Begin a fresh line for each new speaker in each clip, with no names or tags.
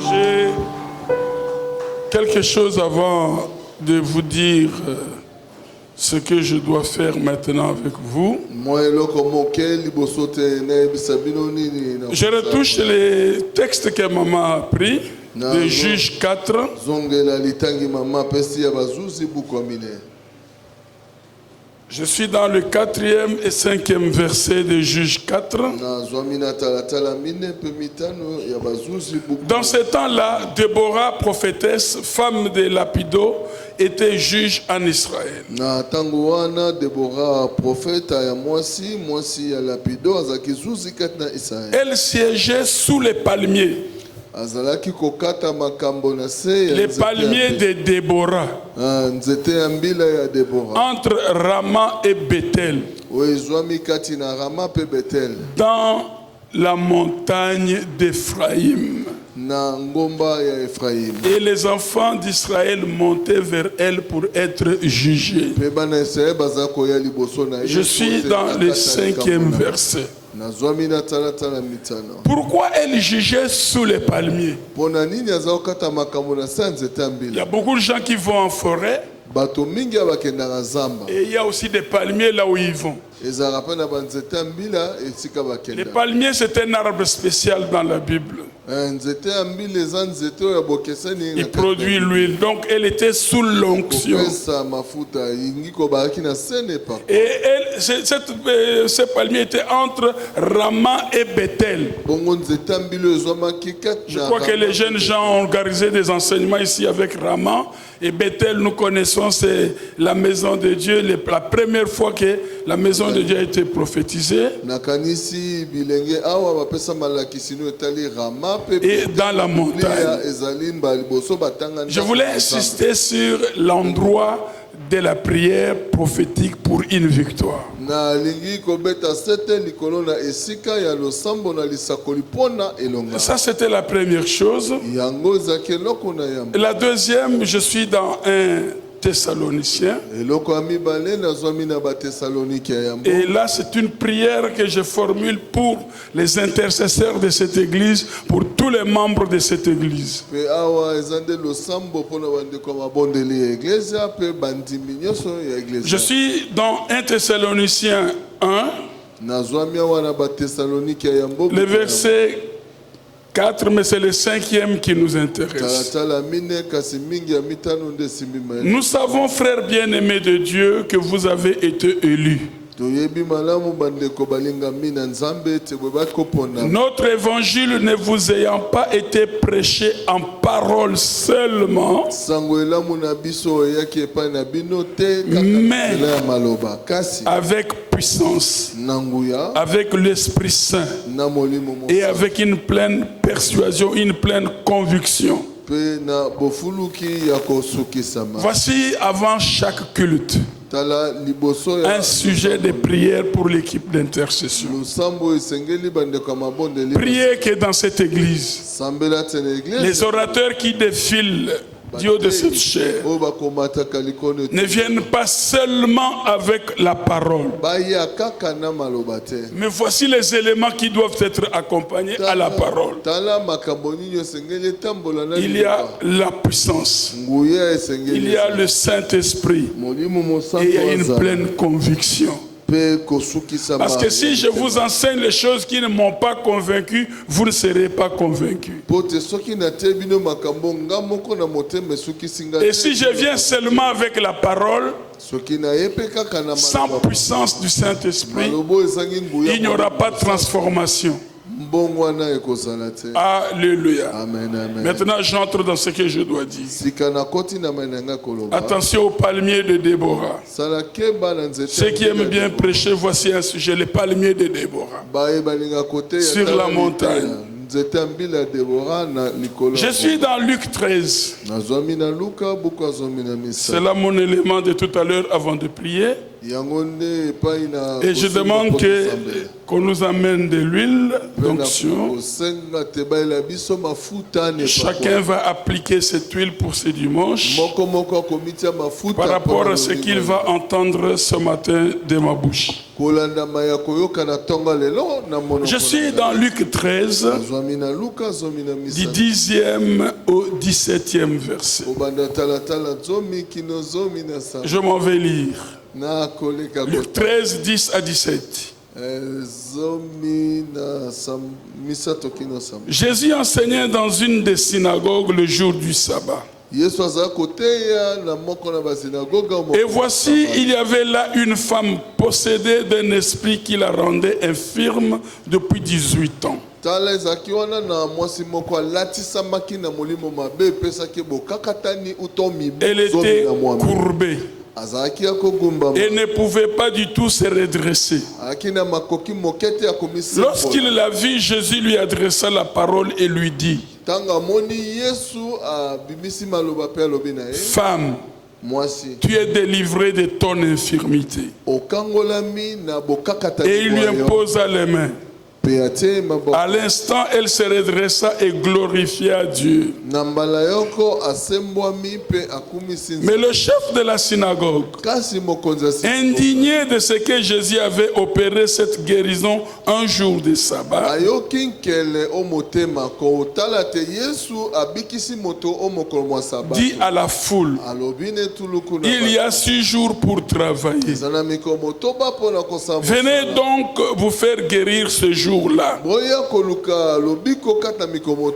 J'ai quelque chose avant de vous dire ce que je dois faire maintenant avec vous. Je retouche les textes que maman a pris de Juge 4. Je suis dans le 4e et 5e verset de Juge 4. Dans ce temps-là, Déborah, prophétesse, femme de Lapido, était juge en Israël. Elle siégeait sous les palmiers. Les palmiers de Déborah, entre Rama et Bethel, dans la montagne d'Éphraïm. Et les enfants d'Israël montaient vers elle pour être jugés. Je suis dans le 5e verset. Pourquoi elle jugeait sous les palmiers? Il y a beaucoup de gens qui vont en forêt. Et il y a aussi des palmiers là où ils vont. Les palmiers, c'est un arbre spécial dans la Bible. Il produit l'huile. Donc elle était sous l'onction. Et ce palmier était entre Rama et Bethel. Je crois que les jeunes gens ont organisé des enseignements ici avec Rama. Et Bethel, nous connaissons, c'est la maison de Dieu. La première fois que la maison de Dieu a été prophétisée. Et dans la montagne. Je voulais insister sur l'endroit de la prière prophétique pour une victoire. Ça, c'était la première chose. La deuxième, je suis dans un Thessaloniciens. Et là, c'est une prière que je formule pour les intercesseurs de cette église, pour tous les membres de cette église. Je suis dans 1 Thessaloniciens 1, le verset 4, mais c'est le 5e qui nous intéresse. Nous savons, frères bien-aimés de Dieu, que vous avez été élus. Notre évangile ne vous ayant pas été prêché en parole seulement, mais avec puissance, avec l'Esprit Saint et avec une pleine persuasion, une pleine conviction. Voici avant chaque culte un sujet de prière pour l'équipe d'intercession. Priez que dans cette église, les orateurs qui défilent du haut de cette chair ne viennent pas seulement avec la parole, mais voici les éléments qui doivent être accompagnés à la parole. Il y a la puissance, il y a le Saint-Esprit et il y a une pleine conviction. Parce que si je vous enseigne les choses qui ne m'ont pas convaincu, vous ne serez pas convaincu. Et si je viens seulement avec la parole, sans puissance du Saint-Esprit, il n'y aura pas de transformation. Alléluia. Maintenant, j'entre dans ce que je dois dire. Attention au palmier de Déborah. Ceux qui aiment bien prêcher, voici un sujet, les palmiers de Déborah. Sur la montagne. Je suis dans Luc 13. C'est là mon élément de tout à l'heure avant de prier. Et je demande qu'on nous amène de l'huile d'onction. Chacun va appliquer cette huile pour ce dimanche par rapport à ce qu'il va entendre ce matin de ma bouche. Je suis dans Luc 13, du 10e au 17e verset. Je m'en vais lire. Luc 13, 10 à 17. Jésus enseignait dans une des synagogues le jour du sabbat. Et voici, il y avait là une femme possédée d'un esprit qui la rendait infirme depuis 18 ans. Elle était courbée et ne pouvait pas du tout se redresser. Lorsqu'il la vit, Jésus lui adressa la parole et lui dit: Femme, tu es délivrée de ton infirmité. Et il lui imposa les mains. À l'instant, elle se redressa et glorifia Dieu. Mais le chef de la synagogue, indigné de ce que Jésus avait opéré cette guérison un jour de sabbat, dit à la foule: il y a 6 jours pour travailler. Venez donc vous faire guérir ce jour là,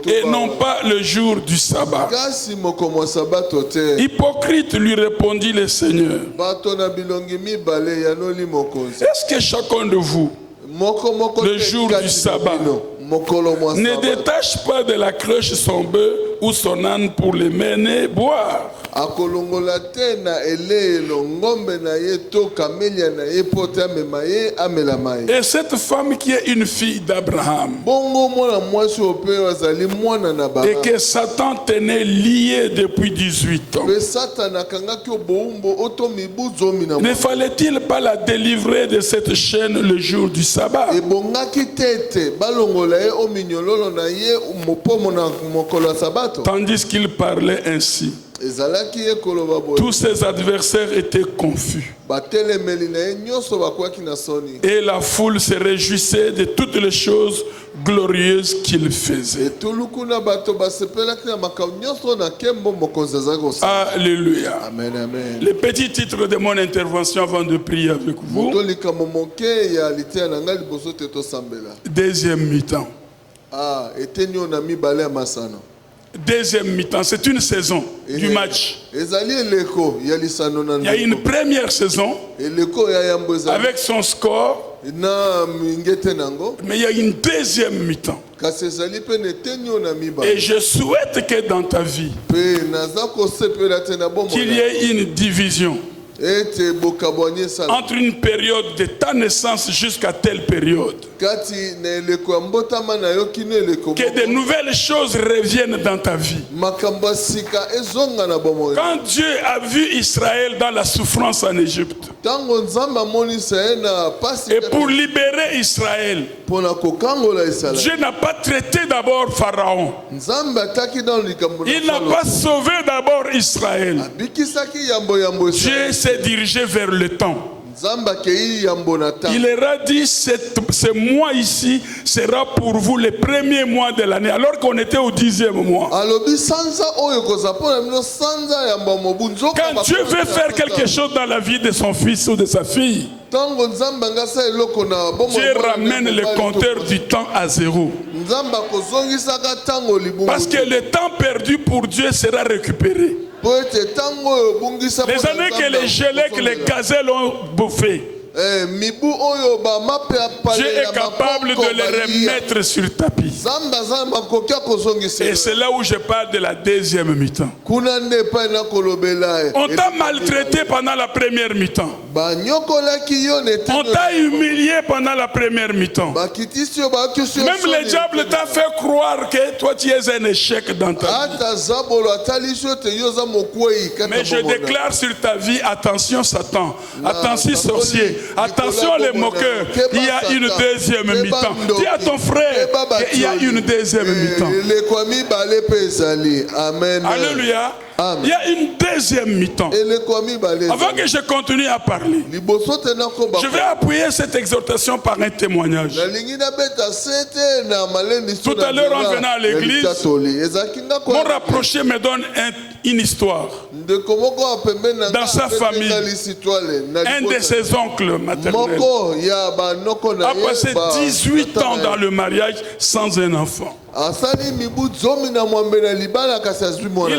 et non pas le jour du sabbat. Hypocrite, lui répondit le Seigneur, est-ce que chacun de vous, le jour du sabbat, ne détache pas de la cloche son bœuf ou son âne pour les mener boire? Et cette femme qui est une fille d'Abraham, et que Satan tenait liée depuis 18 ans, ne fallait-il pas la délivrer de cette chaîne le jour du sabbat? Tandis qu'il parlait ainsi, tous ses adversaires étaient confus. Et la foule se réjouissait de toutes les choses glorieuses qu'il faisait. Alléluia. Amen, amen. Les petits titres de mon intervention avant de prier avec vous. Deuxième mi-temps. Deuxième mi-temps, c'est une saison du match. Il y a une première saison avec son score, mais il y a une deuxième mi-temps. Et je souhaite que dans ta vie, qu'il y ait une division entre une période de ta naissance jusqu'à telle période. Que de nouvelles choses reviennent dans ta vie. Quand Dieu a vu Israël dans la souffrance en Égypte, et pour libérer Israël, Dieu n'a pas traité d'abord Pharaon. Il n'a pas sauvé d'abord Israël. Dieu s'est dirigé vers le temps. Il leur a dit, ce mois ici sera pour vous le premier mois de l'année, alors qu'on était au 10e mois. Quand Dieu veut faire quelque chose dans la vie de son fils ou de sa fille, Dieu ramène le compteur du temps à zéro. Parce que le temps perdu pour Dieu sera récupéré. Les années que les gélèques, les gazelles ont bouffé, Dieu est capable de les remettre sur tapis. Et c'est là où je parle de la deuxième mi-temps. On t'a maltraité pendant la première mi-temps. On t'a humilié pendant la première mi-temps. Même le diable t'a fait croire que toi tu es un échec dans ta vie. Mais je déclare sur ta vie, attention Satan, attention sorcier, attention les moqueurs, il y a une deuxième mi-temps. Dis à ton frère qu'il y a une deuxième mi-temps. Alléluia. Il y a une deuxième mi-temps. Avant que je continue à parler, je vais appuyer cette exhortation par un témoignage. Tout à l'heure, en venant à l'église, mon rapproché me donne une histoire. Dans sa famille, un de ses oncles maternels a passé 18 ans dans le mariage sans un enfant. Il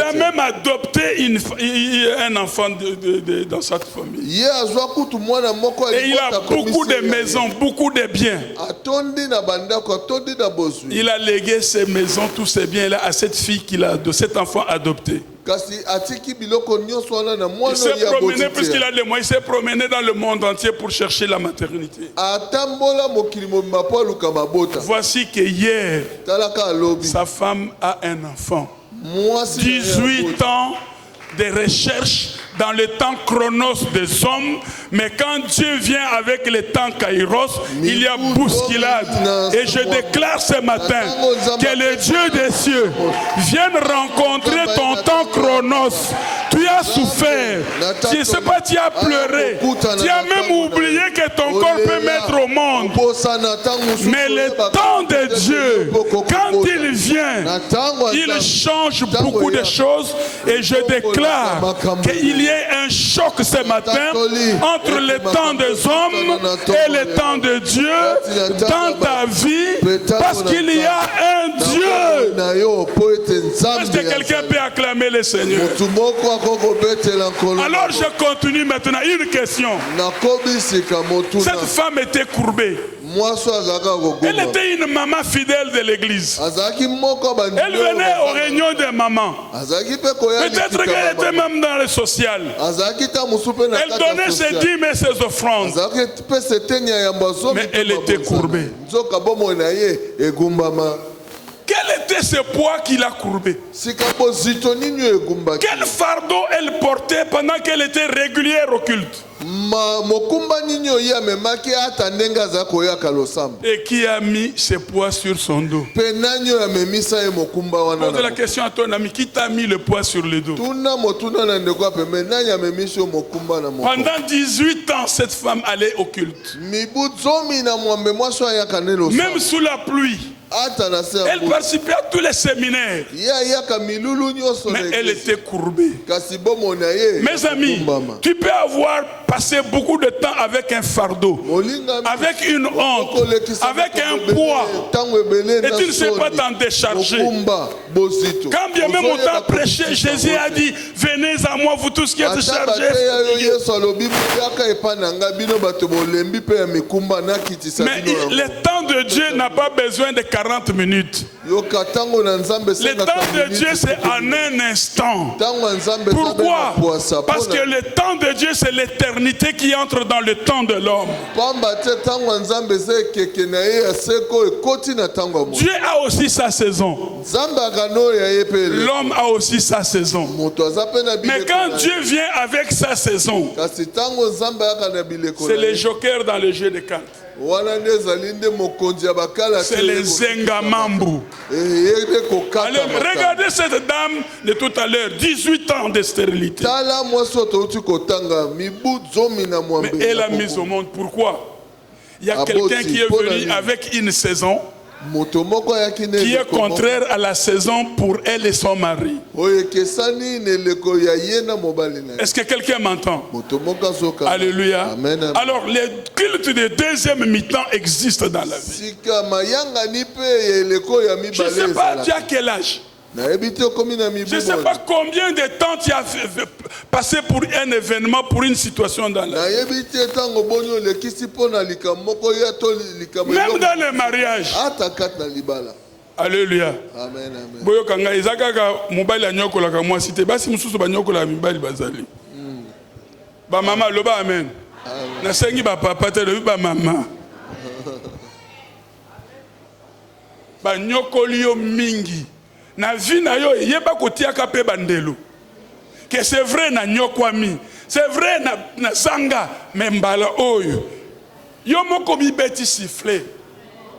a même adopté un enfant dans cette famille. Et il a beaucoup de maisons, beaucoup de biens. Il a légué ses maisons, tous ses biens là, à cette fille de cet enfant adopté. Il s'est promené, puisqu'il a les moyens, il s'est promené dans le monde entier pour chercher la maternité. Voici que hier, sa femme a un enfant. 18 ans de recherche dans le temps chronos des hommes, mais quand Dieu vient avec le temps kairos, il y a bousculade. Et je déclare ce matin que le Dieu des cieux vienne rencontrer ton temps chronos. Tu as souffert, je ne sais pas, tu as pleuré, tu as même oublié que ton corps peut mettre au monde. Mais le temps de Dieu, quand il vient, il change beaucoup de choses. Et je déclare qu'il y ait un choc ce matin entre le temps des hommes et le temps de Dieu dans ta vie, parce qu'il y a un Dieu. Est-ce que quelqu'un peut acclamer le Seigneur? Alors je continue maintenant. Une question. Cette femme était courbée. Elle était une maman fidèle de l'église. Elle venait aux réunions des mamans. Peut-être qu'elle était même dans le social. Elle donnait ses dîmes et ses offrandes. Mais elle était courbée. Quel était ce poids qui l'a courbé? Quel fardeau elle portait pendant qu'elle était régulière au culte? Et qui a mis ce poids sur son dos? Pose la question à ton ami, qui t'a mis le poids sur le dos? Pendant 18 ans, cette femme allait au culte. Même sous la pluie. Elle participait à tous les séminaires. Mais elle était courbée. Mes amis, tu peux avoir passé beaucoup de temps avec un fardeau, avec une honte, avec un poids, et tu ne sais pas t'en décharger. Quand bien même on t'a prêché, Jésus a dit, venez à moi vous tous qui êtes chargés. Mais le temps de Dieu n'a pas besoin de 40 minutes. Le temps de Dieu c'est en un instant. Pourquoi? Parce que le temps de Dieu c'est l'éternité qui entre dans le temps de l'homme. Dieu a aussi sa saison. L'homme a aussi sa saison. Mais quand Dieu vient avec sa saison, c'est les jokers dans le jeu de cartes. C'est les Zengamambu. Regardez cette dame de tout à l'heure, 18 ans de stérilité. Mais elle a mis au monde. Pourquoi? Il y a quelqu'un qui est venu avec une saison qui est contraire à la saison pour elle et son mari. Est-ce que quelqu'un m'entend? Alléluia. Amen. Alors les cultes de deuxième mi-temps existent dans la vie. Je ne sais pas, tu as quel âge? Je ne sais pas combien de temps tu as passé pour un événement, pour une situation dans la vie. Même dans le mariage. Alléluia. Amen. Amen. nasengi ba papa te le ba mama ba nyokoli yo mingi na vie na yo yeba kotiaka pe bandelo que c'est vrai na nyokwami c'est vrai na sanga membala oyo yo moko mi beti siffler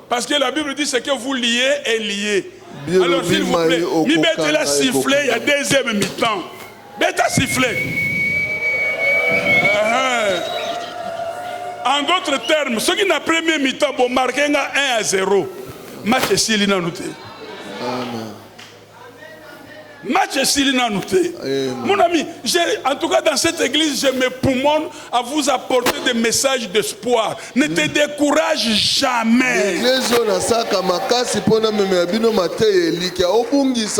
parce que la Bible dit ce que vous liez est lié. Alors s'il vous plaît mi beti la siffler il y a deuxième mi-temps beta siffler. En d'autres termes, ce qui n'a premier mi-temps, bon, marqué 1-0. Match est si l'inanouté. Match est si l'inanouté. Mon ami, en tout cas dans cette église, je me poumonne à vous apporter des messages d'espoir. Ne te décourage jamais.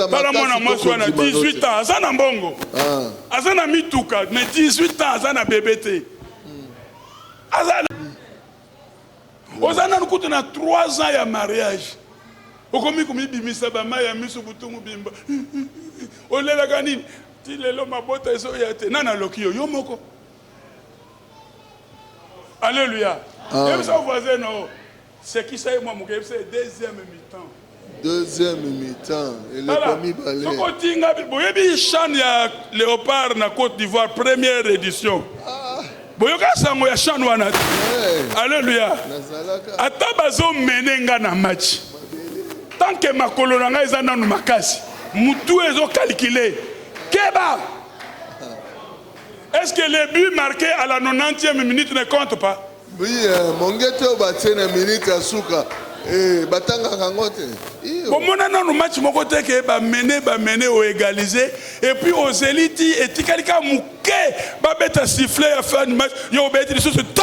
Voilà mon amour, 18 ans, Azana Mbongo. Azana Mituka, mais 18 ans, Azana BBT. Ozana nukutu na 3 ans ya mariage. Okomi komi bimisa ba maya misu butumu bimba. Olela kanini? Ti lelo mabota eso yate. Nana lokiyo yo moko. Alléluia. Et ça voisin non. C'est qui ça moi mon c'est deuxième mi-temps.
Deuxième mi-temps et le premier ballet.
Soko tinga boyebi chan ya Léopard na Côte d'Ivoire première édition. Boyoka sango ya chan wana. Alléluia. Ata bazo menenga na match. Tant que makolo na ngai ezana nu makasi. Mutu ezo calculer. Keba. Est-ce que les buts marqués à la 90e minute ne comptent pas?
Oui, mongeto batse na minute asuka. Batanga kangote.
Bon mon nanu match moko te ke ba mener ou égaliser et puis aux élites et tikalika muke ba beta siffler à fin du match yo beti sur ce temps.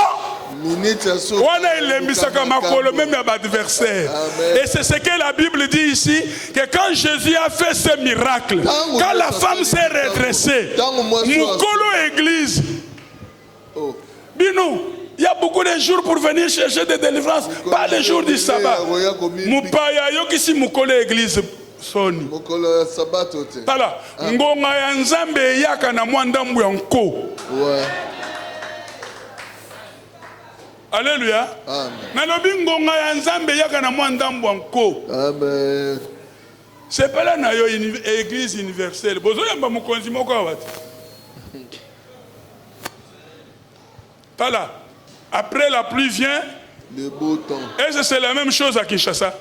Minute asuka.
On a l'émisaka makolo même à adversaire. Et c'est ce que la Bible dit ici que quand Jésus a fait ce miracle, quand la femme s'est redressée, mukolo église. Bino il y a beaucoup de jours pour venir chercher des délivrances, pas les jours du sabbat. Mupaya yokisi mukolo église soni.
Mukolo sabato te.
Tala, ngonga ya nzambe yaka na mwandambu ya nko.
Ouais.
Alléluia.
Amen.
Nalobi ngonga ya nzambe yaka na mwandambu ya nko.
Amen.
C'est pas là na yo église universelle. Bozo yamba mukonzi moko awati. Tala. Après la pluie vient
le beau temps.
Et c'est la même chose à Kinshasa.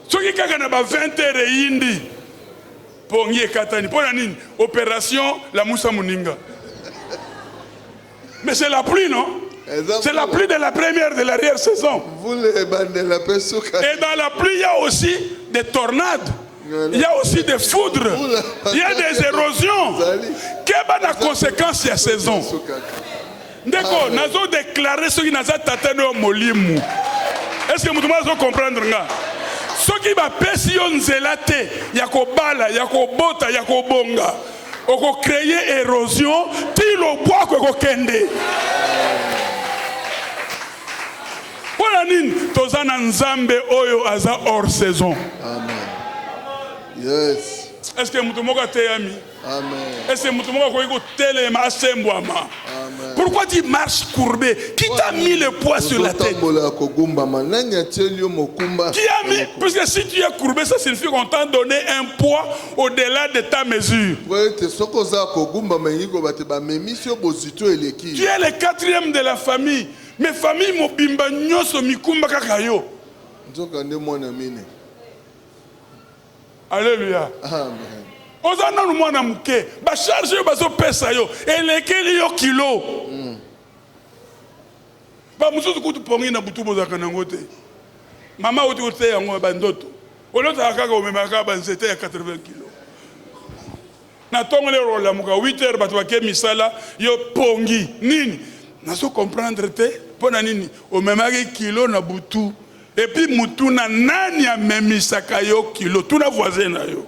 Ce qui est na ba 20 heures et indi. Pongi katani. Pour la opération la Moussa Muninga. Mais c'est la pluie, non? C'est la pluie de la première de l'arrière-saison. Et dans la pluie, il y a aussi des tornades. Il y a aussi des foudres. Il y a des érosions. Quelle est la conséquence de la saison? D'accord, nous avons déclaré ce qui nous a tatane au Molimu. Est-ce que vous pouvez comprendre? Ce qui va passer en zélate, il y a bala, il y a bota, il y a bonga. On va créer érosion, til au bois qu'on kende. Voilà nini, tozana nzambe oyo aza hors saison.
Amen. Yes.
Est-ce que mutumoka teyami?
Amen.
Est-ce que mutumoka koyiko telema asembwama?
Amen.
Pourquoi tu marches courbé? Qui t'a mis le poids sur la tête? Qui a mis? Parce que si tu es courbé, ça signifie qu'on t'a donné un poids au-delà de ta mesure. Tu es le 4e de la famille. Mais famille mobimba nyoso mikumba kakayo. Alléluia.
Amen.
Ozana no mwana muke ba charge yo bazo pesa yo elekeli yo kilo. Ba mususu kutu pongi na butu bozaka nango te. Mama oti kote yango ba ndoto. Olota kaka omemaka ba nzete ya 80 kilo. Na tongole rola muka 8h batu bake misala yo pongi nini? Naso comprendre te pona nini omemaki kilo na butu. Et puis mutuna nani amemisaka yo kilo tuna voisin na yo.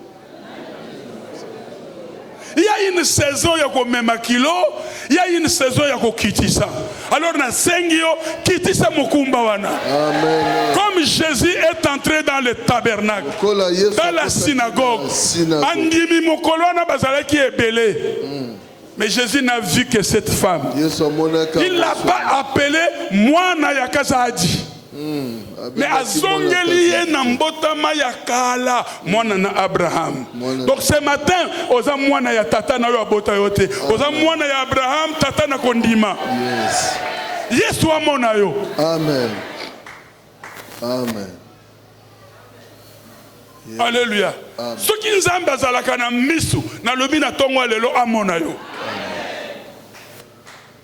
Il y a une saison ya ko mema kilo, il y a une saison ya ko kitisa. Alors na sengio kitisa mukumba wana.
Amen.
Comme Jésus est entré dans le tabernacle, dans la synagogue, andimi mokolo na bazalaki ebele. Mais Jésus n'a vu que cette femme. Il ne l'a pas appelé Mwana Yakazadi. Mais Azongeli ye Nambotama Yakala, Mwana na Abraham. Donc ce matin, Oza Mwana ya Tata na Yabota yote. Oza Mwana ya Abraham, Tata na Kondima. Yes, wa Mwana yo.
Amen. Amen.
Yes. Alléluia. Ce qui nous a bazalaka na misu na lobi na tongo lelo amona yo.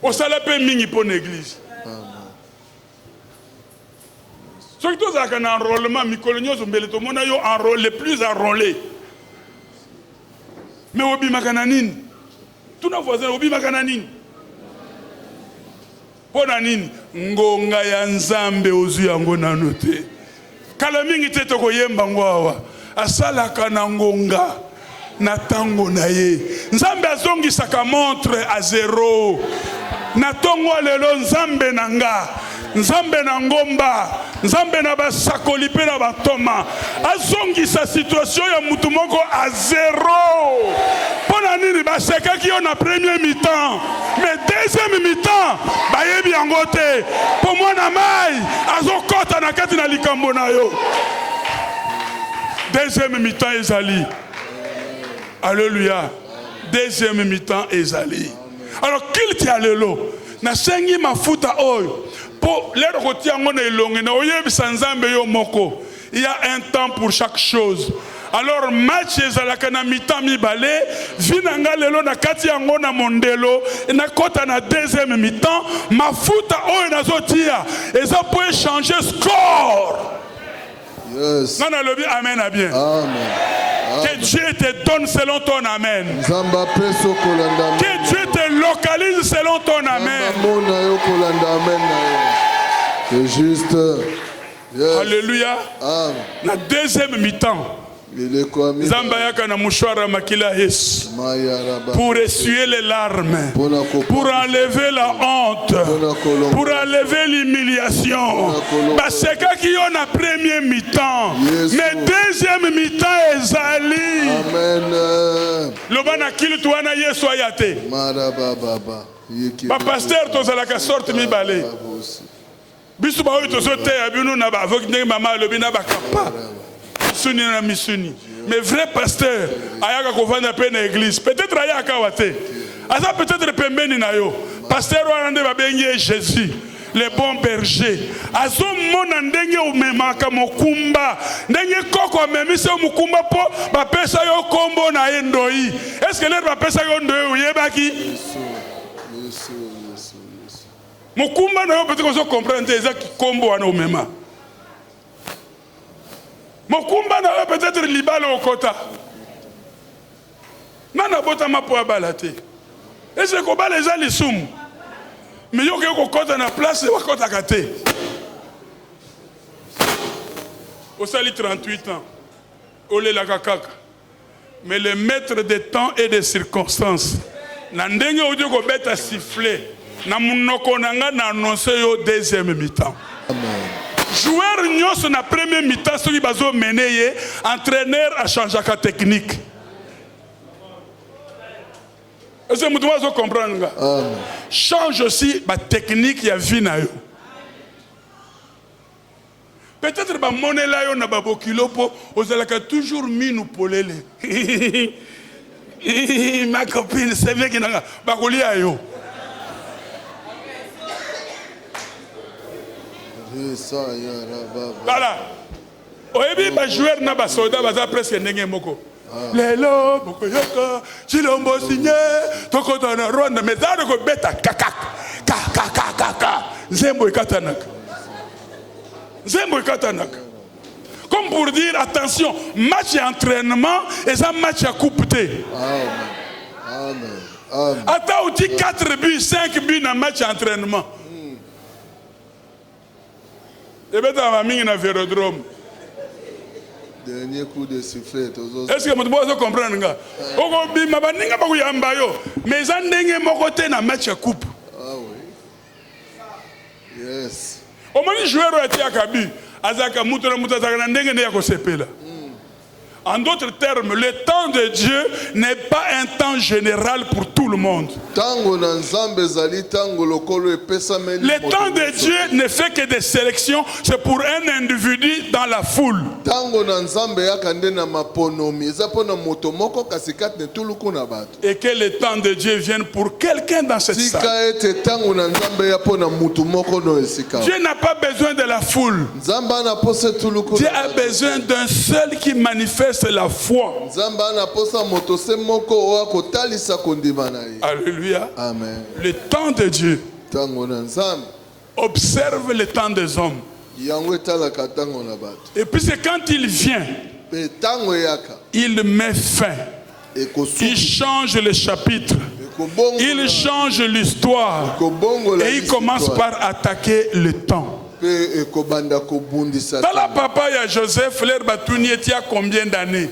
Au salape mingi pour l'église. Ce qui nous a un enrôlement, Mikolonio Zumbeleto, mon ayo enrôlé, les plus enrôlés. Mais Obi Makananin, tous nos voisins, Obi Makananin. Ponanin, Ngonga Yanzambe Ozu Yangona note. Kalamingi Tetoko Yembangwawa, Asala Kanangonga, Natango Naye. Nzambe Azongi Saka montre à zéro. Natongo lelo Nzambe Nanga. Nzambe na ngomba, Nzambe na basakoli pe na batoma. Azongi sa situation ya mutu moko à zéro. Pona nini baseka ki on a premier mi-temps, mais deuxième mi-temps ba yebi yango te. Po mwana mai azokota na kati na likambo na yo. Deuxième mi-temps ezali. Alléluia. Deuxième mi-temps ezali. Alors qu'il ti alelo na sengi mafuta oyo. Il y a un temps pour chaque chose. Alors match ezalaka mi-temps mibale vinanga lelo na kati yango na mondelo na kota na deuxième mi-temps mafuta oyo nazotia eza pour changer score.
Yes.
Non, amen à bien.
Amen.
Que Dieu te donne selon ton amen. Que Dieu te localise selon ton amen.
C'est juste. Yes.
Alléluia.
Amen.
La deuxième mi-temps. Pour essuyer les larmes, pour enlever la honte, pour enlever l'humiliation. Parce que qui on a premier mi-temps, mais deuxième mi-temps est ali.
Amen.
Le banakil toi na yeso ayate. Ba pasteur tozalaka sorte mi balé. Bisu ba oyo tozote abinu na ba avok ndenge mama lobina ba kapa. Mais vrai pasteur, ayaka kovanda pe na église. Peut-être ayaka wate. Asa peut-être pembeni na yo. Pasteur wana ba bengi Jésus, le bon berger. Azo mona ndenge umemaka mokumba. Ndenge koko memise mokumba po ba pesa yo kombo na endoi. Est-ce que leur ba pesa yo ndoi uyebaki? Mokumba na yo peut-être qu'on comprendre ezaki kombo wana umema. Mokumba na peut-être libalo au kota. Nana bota ma po abalate. Et c'est qu'on bat les gens les soum. Mais yo ko kota na place wa kota kate. Au sali 38 ans. Olé la kakaka. Mais le maître des temps et des circonstances. Na ndenge odio ko beta siffler. Na munoko nanga na annoncer yo deuxième mi-temps. Amen. Joueur nyos na premier mi-temps ceux qui bazo mené entraîneur a changé la technique. Est-ce que vous devez comprendre? Change aussi la technique ya vie na yo. Peut-être ba monnaie la yo na babo kilo po ozalaka toujours minu polele. Ma copine c'est vrai qu'il na ba kolia yo. Voilà. Oyebi ba joueur na ba soldat baza presque ndenge moko. Lelo boko yoka chilombo signé toko na Rwanda mezaro ko beta kakak kaka nzembo ikatanaka. Nzembo ikatanaka. Comme pour dire attention, match d'entraînement et un match à coupe té. Amen. Attends, tu 4 buts, 5 buts dans match d'entraînement. Et bien, dans la vélodrome.
Dernier coup de sifflet.
Est-ce que vous pouvez comprendre? Mais ils ont un match à coupe.
Ah oui. Yes.
Au moins, les joueurs ont été à Kabi. Azaka Moutoura Moutazaka Ndengue Neyako Sepela. En d'autres termes, le temps de Dieu n'est pas un temps général pour tout le monde. Le temps de Dieu ne fait que des sélections, c'est pour un individu dans la foule. Et que le temps de Dieu vienne pour quelqu'un dans cette salle. Dieu n'a pas besoin de la foule. Dieu a besoin d'un seul qui manifeste la foi. Alléluia.
Amen.
Le temps de Dieu observe le temps des hommes. Et puis c'est quand il vient, il met fin. Il change le chapitre. Il change l'histoire. Et il commence par attaquer le temps. Dans la papa, il y a Joseph, frère Batouni, il y a combien d'années?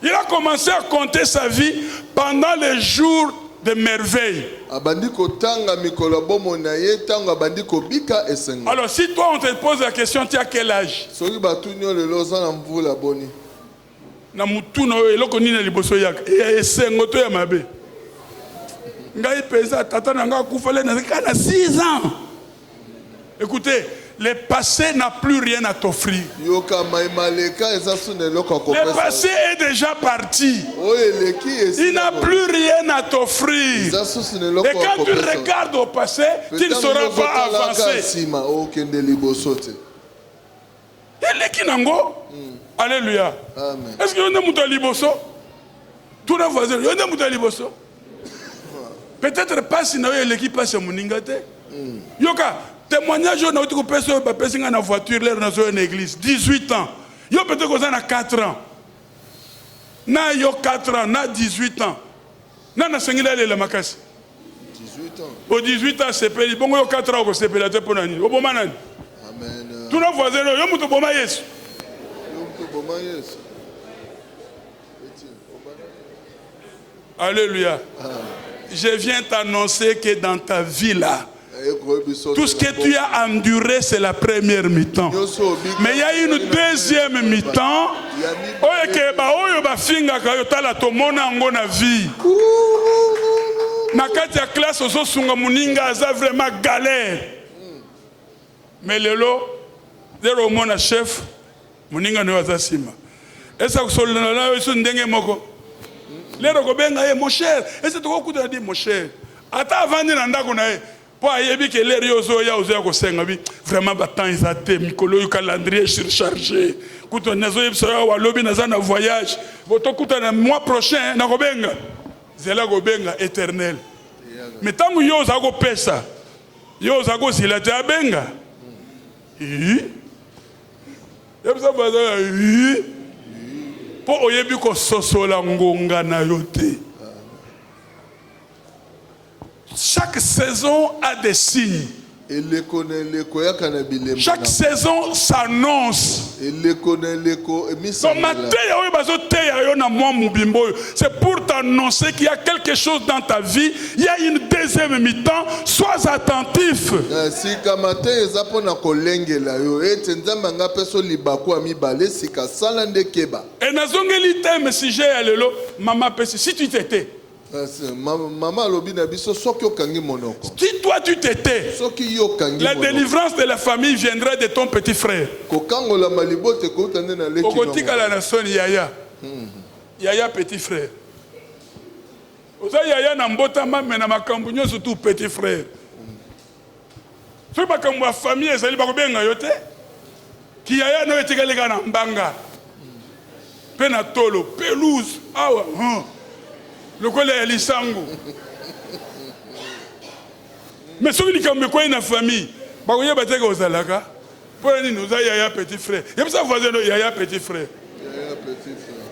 Il a commencé à compter sa vie pendant les jours de merveille. Alors si toi on te pose la question, tu as quel âge? À 6 ans. Écoutez, le passé n'a plus rien à t'offrir. Le passé est déjà parti. Il n'a plus rien à t'offrir. Et quand tu regardes au passé, tu ne sauras pas avancer. Alléluia. Est-ce que vous avez un liboso? Tout le voisin, vous avez un liboso? Peut-être pas si vous avez l'équipe passe à Mouningate. Yoka, témoignage, on a eu une voiture, dans une église. 18 ans. Yo peut-être qu'on a 4 ans. Na yo 4 ans, na 18 ans. Na na sengila le makasi. 18 ans. Au 18 ans, c'est payé. Bon, yo 4 ans, c'est payé. Au bon manan. Amen. Tout le voisin, yo muto boma yesu. Alléluia. Je viens t'annoncer que dans ta vie là, tout ce que tu as enduré, c'est la première mi-temps. Mais il y a une deuxième mi-temps. Nakati classe oso sunga muninga aza vraiment galère. Mais lelo, zero mona chef, muninga no aza sima. Esa kusolana na yo ndenge moko. Lero ko benga ye mon cher, ese to ko dit mon cher. Ata avandi na ndako na ye. Pour ayebi que les riozo ya ozo ko senga bi vraiment batant ils até mikolo calendrier surchargé. Kuto nazo yebso wa lobi na za na voyage. Boto kuta na mois prochain na ko benga. Zela ko benga éternel. Mais tant que yo za ko pesa. Yo za ko sila ta benga. Yebso baza po oyebi ko sosola ngonga na yote. Chaque saison a des signes. Chaque saison s'annonce. C'est pour t'annoncer qu'il y a quelque chose dans ta vie. Il y a une deuxième mi-temps. Sois attentif. Et nazongeli thème si j'ai alelo maman pesi si tu t'étais. Si toi tu t'étais, la délivrance de la famille viendrait de ton petit frère. Yaya petit frère. Yaya nambota mais na makambu surtout petit frère. Ce makambu la famille ezali bakobenga yote. Ki yaya no etegalega na mbanga. Pena tolo pelouse awa. Le collègue est lisango. Mais ceux qui ont quoi une famille, bah vous y avez aux alaka. Pour nous nous yaya petit frère. Et puis ça voisin yaya petit frère. Yaya petit frère.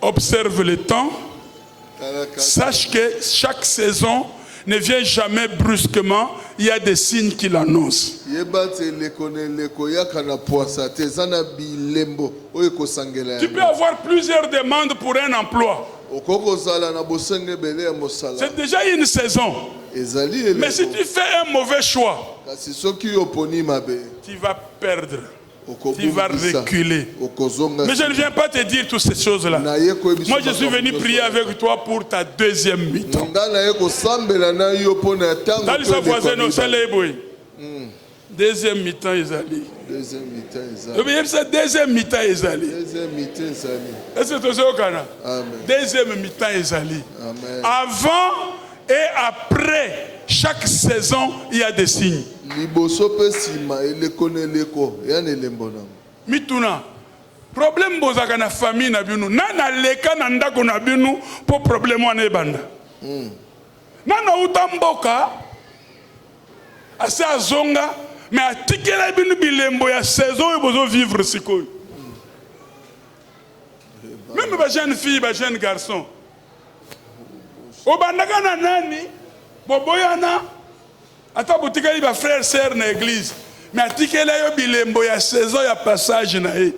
Observe le temps. Sache que chaque saison ne vient jamais brusquement, il y a des signes qui l'annoncent.
Tu
peux avoir plusieurs demandes pour un emploi. C'est déjà une saison. Mais si tu fais un mauvais choix, tu vas perdre. Tu vas reculer. Mais je ne viens pas te dire toutes ces choses-là. Moi, je suis venu prier avec toi pour ta deuxième mi-temps. Deuxième mi-temps, Ezali. Deuxième mi-temps, Ezali. Est-ce que tu es au Ghana? Deuxième mi-temps, Ezali. Avant et après chaque saison, il y a des signes. Mituna, problème bozaka na famille na binu, na leka na ndako na binu pour problème wana ebanda. Na utamboka ase azonga mais atikela binu bilembo ya saison e bozo vivre sikoy. Même ba jeune fille, ba jeune garçon. Obandaka na nani? Boboyana ata botika li ba frère sœur na église mais atikela yo bilembo ya saison ya passage na e.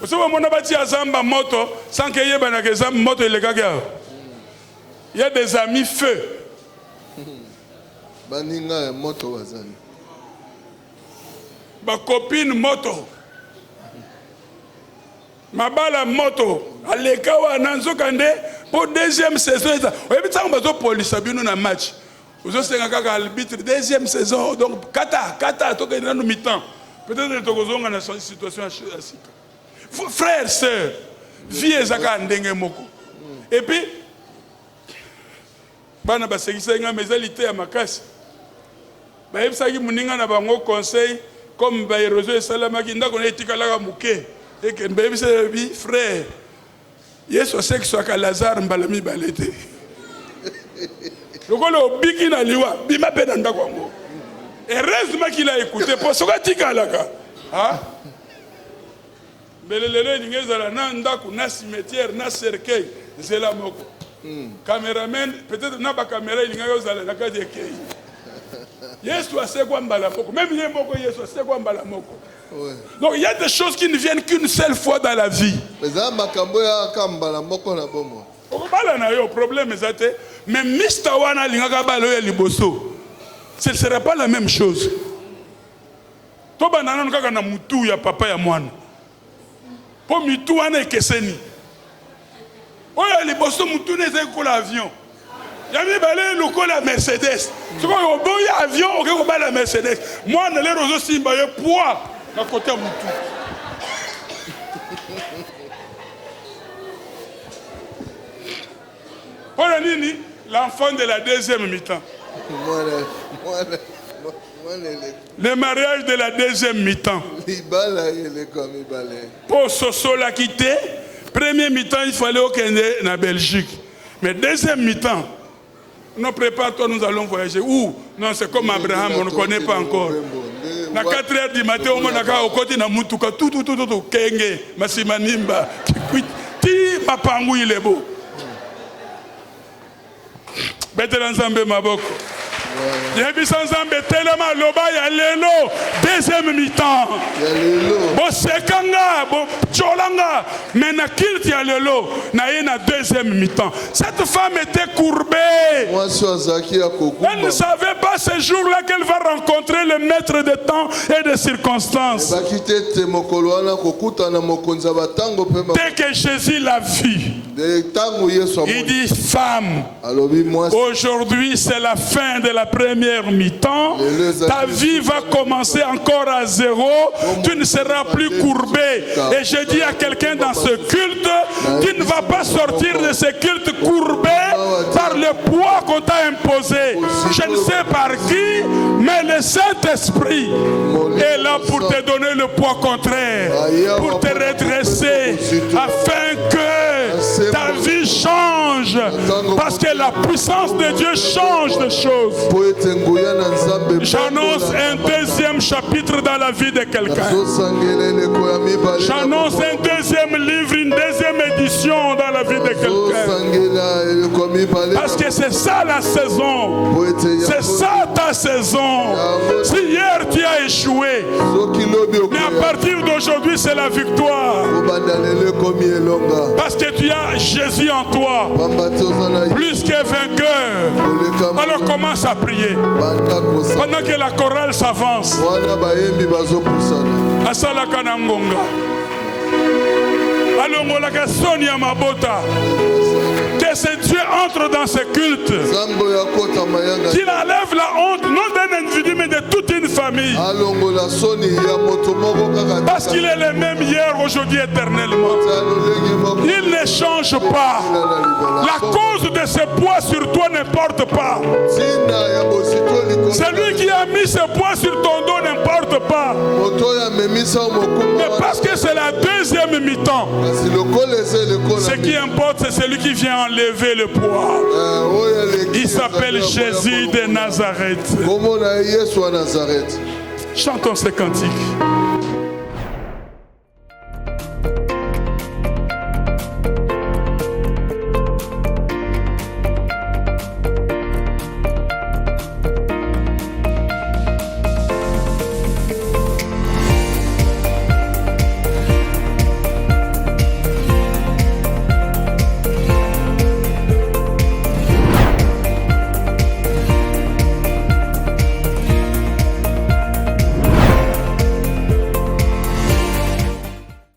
Osoba mona bati azamba moto sans que yeba na kezamba moto ilekaka. Il y a des amis feu.
Baninga moto wazali.
Ba copine moto. Mabala moto aleka wana nzokande pour deuxième saison. Oyebi tsango bazo police bino na match. Ozo senga kaka arbitre deuxième saison donc kata to ke na mi-temps. Peut-être to kozonga na situation asika. Frères, sœurs, vie ezaka ndenge moko. Et puis bana basekisa nga mezalité ya makasi. Ba yebisaki muninga na bango conseil comme ba érosion esalamaki ndako na etikalaka muke. Et que mbebisaki frère Yesu asekisaka Lazare mbala mibale te. Lokolo obiki na liwa bima pe na ndako yango. Heureusement qu'il a écouté pour soka tikalaka. Ah? Belelele ningezala na ndako na cimetière na cercueil zela moko. Cameraman peut-être na ba caméra ilinga yozala na kati ekei. Yesu asekwa mbala moko. Même yé moko Yesu asekwa mbala moko. Donc il y a des choses qui ne viennent qu'une seule fois dans la vie. Mais ça makambo ya kambala moko na bomo. Okobala na yo problème ezate mais Mr. Wana lingaka balo ya liboso. Ce ne sera pas la même chose. To banana nkaka na mutu ya papa ya mwana. Po mitu wana ekeseni. Oya liboso mutu neze ko l'avion. Yami balé lokola Mercedes. Soko oboya avion okeko bala Mercedes. Moi na le rozo simba ye poids na côté mutu. Pour nini l'enfant de la deuxième mi-temps. Le mariage de la deuxième mi-temps. Pour Soso la quitter, premier mi-temps, il fallait au Kenya, en Belgique. Mais deuxième mi-temps, nous prépare-toi, nous allons voyager. Où? Non, c'est comme Abraham, on ne connaît pas encore. À 4h du matin, on a au côté de Moutuka, tout, Kenge, Masimanimba, Ti, Mapangu, il est beau. Bête ensemble, ma boko. Deuxième mi-temps. Deuxième mi-temps. Cette femme était courbée. Elle ne savait pas ce jour-là qu'elle va rencontrer le maître de temps et de circonstances. Dès que Jésus l'a vue, il dit, femme, aujourd'hui c'est la fin de la première mi-temps, ta vie va commencer encore à zéro, tu ne seras plus courbé. Et je dis à quelqu'un dans ce culte, tu ne vas pas sortir de ce culte courbé par le poids qu'on t'a imposé. Je ne sais par qui, mais le Saint-Esprit est là pour te donner le poids contraire, pour te redresser, afin que ta vie change, parce que la puissance de Dieu change de choses. J'annonce un deuxième chapitre dans la vie de quelqu'un. J'annonce un deuxième livre, une deuxième édition dans la vie de quelqu'un. Parce que que c'est ça la saison. C'est ça ta saison. Si hier tu as échoué, mais à partir d'aujourd'hui c'est la victoire. Parce que tu as Jésus en toi, plus que vainqueur. Alors commence à prier. Pendant que la chorale s'avance. Asala kanangonga. Alongolaka Sonia Mabota. Que ce Dieu entre dans ce culte. Qu'il enlève la honte, non d'un individu, mais de toute une famille. Parce qu'il est le même hier, aujourd'hui, éternellement. Il ne change pas. La cause de ce poids sur toi ne porte pas. Celui qui a mis ce poids sur ton dos n'importe pas. Mais parce que c'est la deuxième mi-temps. Ce qui importe, c'est celui qui vient enlever le poids. Il s'appelle Jésus de Nazareth. Chantons ce cantique.